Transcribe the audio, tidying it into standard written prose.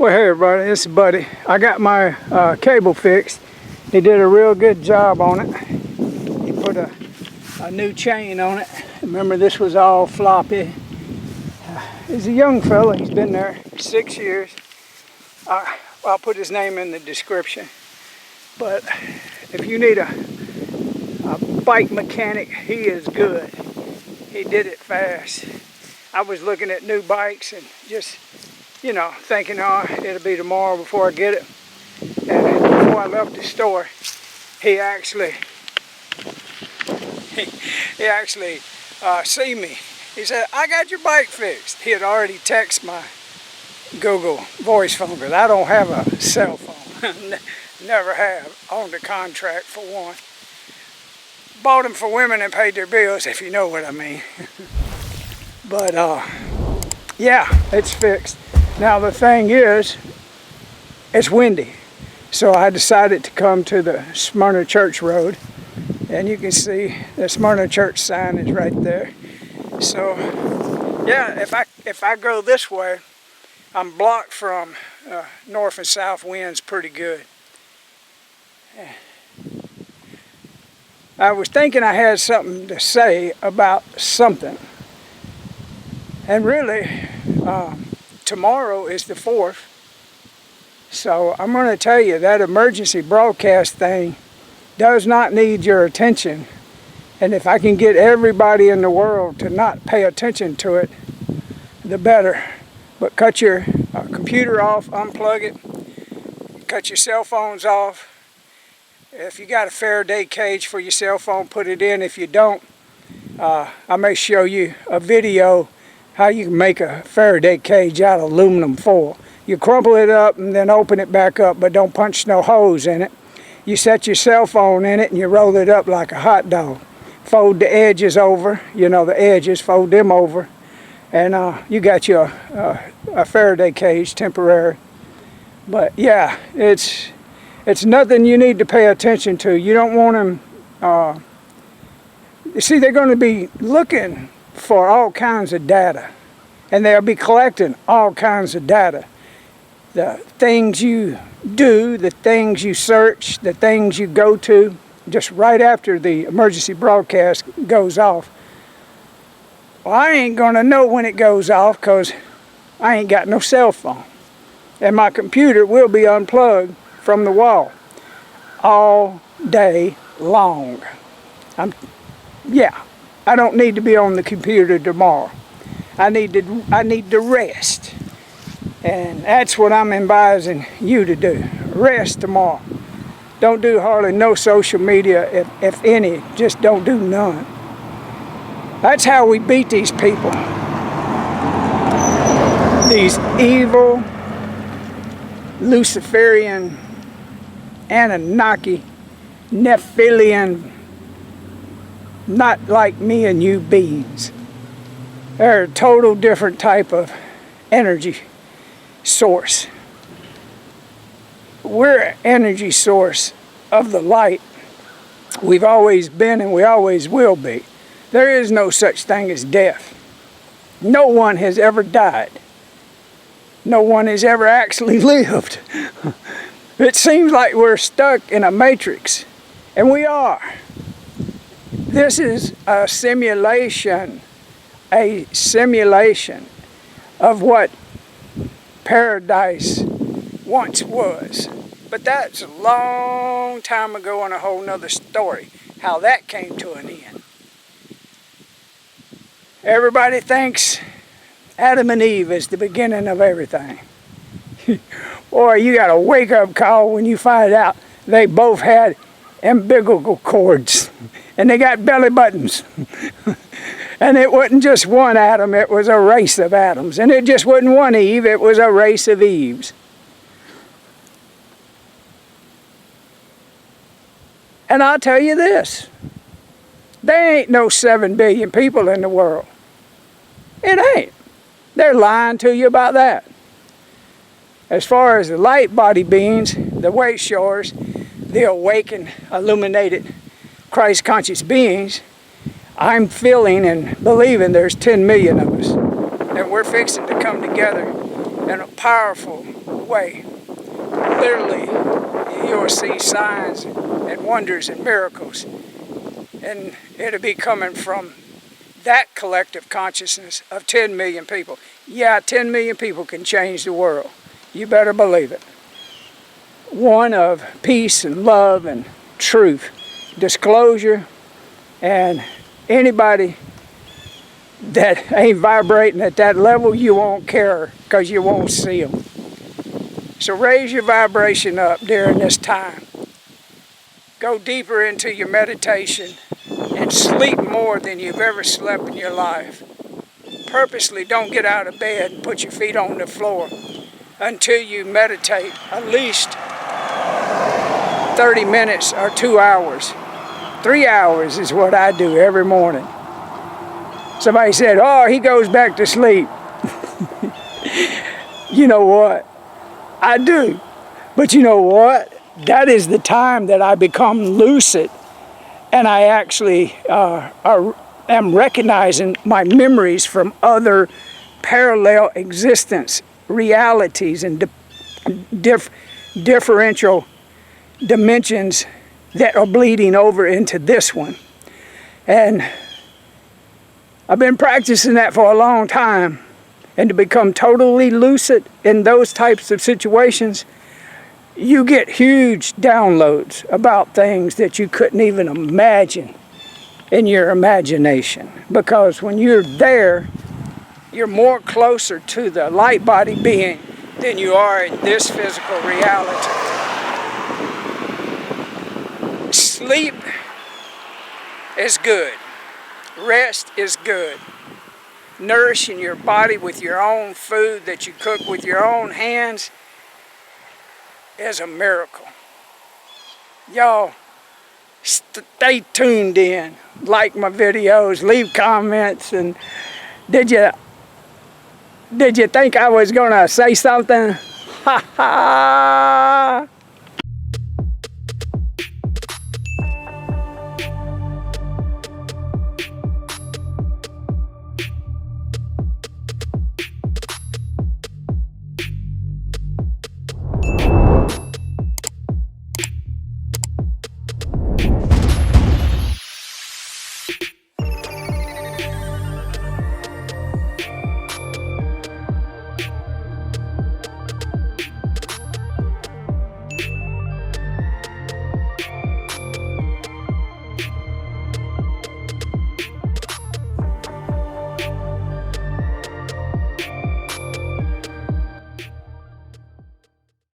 Well, hey everybody, this is Buddy. I got my cable fixed. He did a real good job on it. He put a new chain on it. Remember, this was all floppy. He's a young fella. He's been there 6 years. I'll put his name in the description. But if you need a bike mechanic, he is good. He did it fast. I was looking at new bikes and just, you know, thinking, oh, it'll be tomorrow before I get it. And before I left the store, he actually seen me. He said, I got your bike fixed. He had already texted my Google voice phone, because I don't have a cell phone. Never have. Owned a contract for one. Bought them for women and paid their bills, if you know what I mean. But yeah, it's fixed. Now the thing is, it's windy. So I decided to come to the Smyrna Church Road. And you can see the Smyrna Church sign is right there. So yeah, if I go this way, I'm blocked from north and south winds pretty good. I was thinking I had something to say about something. And really, tomorrow is the 4th. So I'm going to tell you that emergency broadcast thing does not need your attention. And if I can get everybody in the world to not pay attention to it, the better. But cut your computer off, unplug it, cut your cell phones off. If you got a Faraday cage for your cell phone, put it in. If you don't, I may show you a video how you can make a Faraday cage out of aluminum foil. You crumple it up and then open it back up, but don't punch no holes in it. You set your cell phone in it and you roll it up like a hot dog. Fold the edges over, you know, the edges, fold them over, and you got your a Faraday cage, temporary. But yeah, it's nothing you need to pay attention to. You don't want them, you see, they're going to be looking for all kinds of data, and they'll be collecting all kinds of data. The things you do, the things you search, the things you go to, just right after the emergency broadcast goes off. Well, I ain't gonna know when it goes off because I ain't got no cell phone. And my computer will be unplugged from the wall all day long. I don't need to be on the computer tomorrow. I need to rest. And that's what I'm advising you to do. Rest tomorrow. Don't do hardly no social media, if any. Just don't do none. That's how we beat these people. These evil, Luciferian, Anunnaki, Nephilian, not like me and you beings. They're a total different type of energy source. We're an energy source of the light. We've always been and we always will be. There is no such thing as death. No one has ever died. No one has ever actually lived. It seems like we're stuck in a matrix, and we are. This is a simulation of what paradise once was. But that's a long time ago and a whole nother story, how that came to an end. Everybody thinks Adam and Eve is the beginning of everything. Boy, you got a wake-up call when you find out they both had umbilical cords and they got belly buttons. And it wasn't just one Adam, it was a race of Adams. And it just wasn't one Eve, it was a race of Eves. And I'll tell you this, there ain't no 7 billion people in the world. It ain't. They're lying to you about that. As far as the light body beings, the way shores, the awakened, illuminated, Christ-conscious beings, I'm feeling and believing there's 10 million of us. And we're fixing to come together in a powerful way. Literally, you'll see signs and wonders and miracles. And it'll be coming from that collective consciousness of 10 million people. Yeah, 10 million people can change the world. You better believe it. One of peace and love and truth, disclosure, and anybody that ain't vibrating at that level, you won't care because you won't see them. So raise your vibration up during this time. Go deeper into your meditation and sleep more than you've ever slept in your life. Purposely don't get out of bed and put your feet on the floor until you meditate at least 30 minutes or 2 hours. 3 hours is what I do every morning. Somebody said, oh, he goes back to sleep. You know what? I do. But you know what? That is the time that I become lucid, and I actually am recognizing my memories from other parallel existence, realities, and differential dimensions that are bleeding over into this one. And I've been practicing that for a long time. And to become totally lucid in those types of situations, you get huge downloads about things that you couldn't even imagine in your imagination. Because when you're there, you're more closer to the light body being than you are in this physical reality. Sleep is good. Rest is good. Nourishing your body with your own food that you cook with your own hands is a miracle. Y'all, stay tuned in. Like my videos, leave comments, and did you think I was gonna say something? Ha ha!